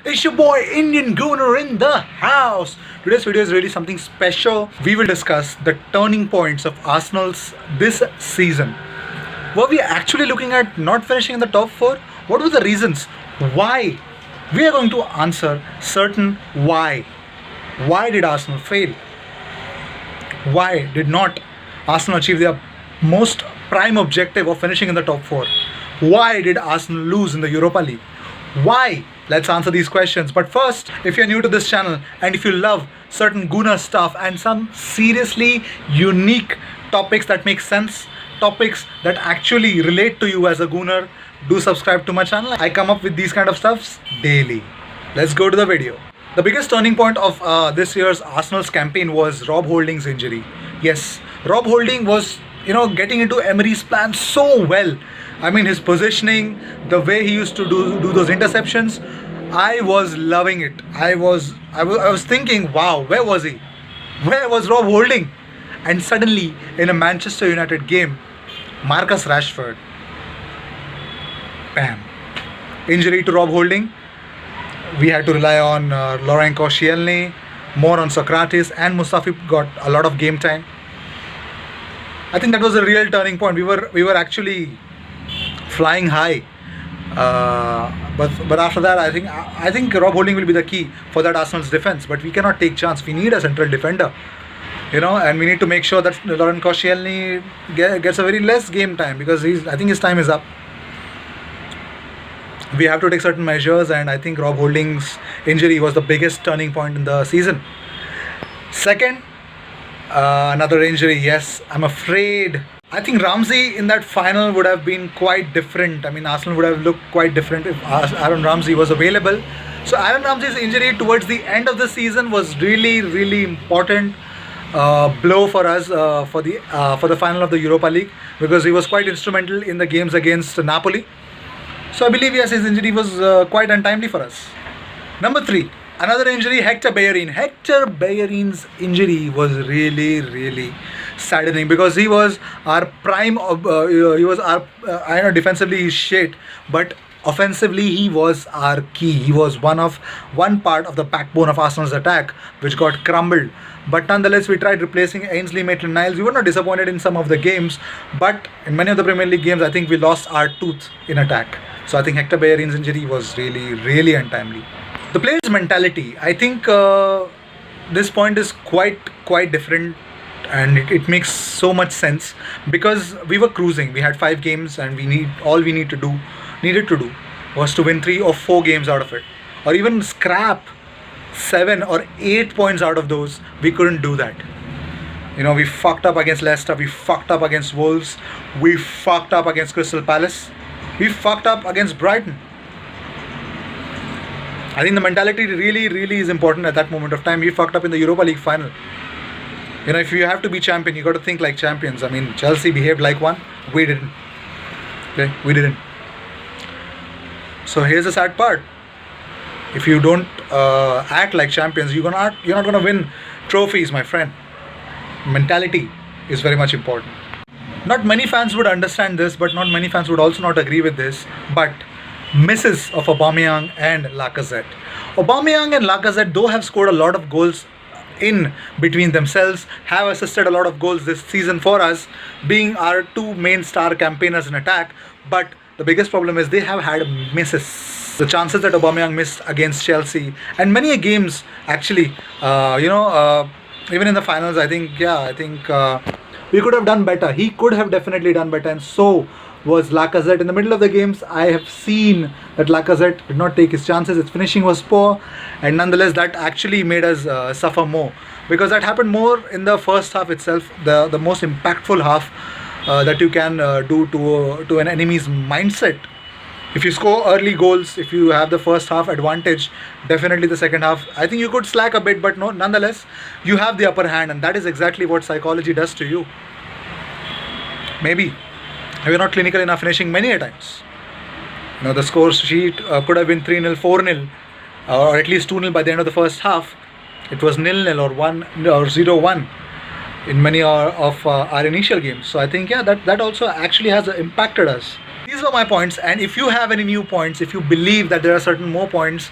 It's your boy Indian Gooner in the house. Today's video is really something special. We will discuss the turning points of Arsenal's this season. Were we actually looking at not finishing in the top 4? What were the reasons? Why? We are going to answer certain why. Why did Arsenal fail? Why did not Arsenal achieve their most prime objective of finishing in the top 4? Why did Arsenal lose in the Europa League? Why? Let's answer these questions. But first, if you're new to this channel and if you love certain Gooner stuff and some seriously unique topics that make sense, topics that actually relate to you as a Gooner, do subscribe to my channel. I come up with these kind of stuffs daily. Let's go to the video. The biggest turning point of this year's Arsenal's campaign was Rob Holding's injury. Yes, Rob Holding was, getting into Emery's plan so well. I mean, his positioning, the way he used to do those interceptions, I was loving it. I was thinking, wow, where was he? Where was Rob Holding? And suddenly, in a Manchester United game, Marcus Rashford, bam, injury to Rob Holding. We had to rely on Laurent Koscielny, more on Socrates, and Mustafi got a lot of game time. I think that was a real turning point. We were actually flying high, but after that, I think Rob Holding will be the key for that Arsenal's defense. But we cannot take chance. We need a central defender, and we need to make sure that Laurent Koscielny gets a very less game time because I think his time is up. We have to take certain measures, and I think Rob Holding's injury was the biggest turning point in the season. Second, another injury. Yes, I'm afraid. I think Ramsey in that final would have been quite different. I mean, Arsenal would have looked quite different if Aaron Ramsey was available. So Aaron Ramsey's injury towards the end of the season was really, really important blow for us for the final of the Europa League, because he was quite instrumental in the games against Napoli. So I believe, yes, his injury was quite untimely for us. Number 3, another injury, Hector Bellerin. Hector Bellerin's injury was really, really saddening because he was our prime. He was our. I know defensively he's shit, but offensively he was our key. He was one part of the backbone of Arsenal's attack, which got crumbled. But nonetheless, we tried replacing Ainsley Maitland-Niles. We were not disappointed in some of the games, but in many of the Premier League games, I think we lost our tooth in attack. So I think Hector Bellerin's injury was really, really untimely. The player's mentality, I think this point is quite different, and it makes so much sense because we were cruising. We had 5 games, and all we needed to do was to win 3 or 4 games out of it, or even scrap 7 or 8 points out of those. We couldn't do that. We fucked up against Leicester, we fucked up against Wolves, we fucked up against Crystal Palace, we fucked up against Brighton. I think the mentality really, really is important at that moment of time. We fucked up in the Europa League final. If you have to be champion, you got to think like champions. I mean, Chelsea behaved like one, we didn't. Okay, we didn't. So here's the sad part. If you don't act like champions, you're not gonna win trophies, my friend. Mentality is very much important. Not many fans would understand this, but not many fans would also not agree with this. But misses of Aubameyang and Lacazette. Aubameyang and Lacazette, though, have scored a lot of goals in between themselves, have assisted a lot of goals this season for us, being our 2 main star campaigners in attack. But the biggest problem is they have had misses. The chances that Aubameyang missed against Chelsea and many games actually, even in the finals, I think we could have done better. He could have definitely done better, and so was Lacazette. In the middle of the games, I have seen that Lacazette did not take his chances. His finishing was poor, and nonetheless, that actually made us suffer more, because that happened more in the first half itself, the most impactful half that you can do to an enemy's mindset. If you score early goals, if you have the first half advantage, definitely the second half, I think you could slack a bit, but no, nonetheless, you have the upper hand, and that is exactly what psychology does to you. Maybe we're not clinical enough finishing many a times. The score sheet could have been 3-0, 4-0, or at least 2-0 by the end of the first half. It was 0-0 or 1 or 0-1 in many of our initial games. So I think, yeah, that also actually has impacted us. These were my points, and if you have any new points, if you believe that there are certain more points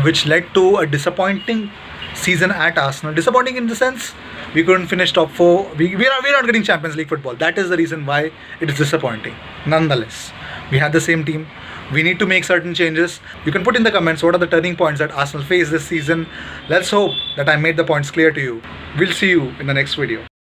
which led to a disappointing season at Arsenal, disappointing in the sense we couldn't finish top four, we're not getting Champions League football. That is the reason why it is disappointing. Nonetheless, we had the same team. We need to make certain changes. You can put in the comments what are the turning points that Arsenal face this season. Let's hope that I made the points clear to you. We'll see you in the next video.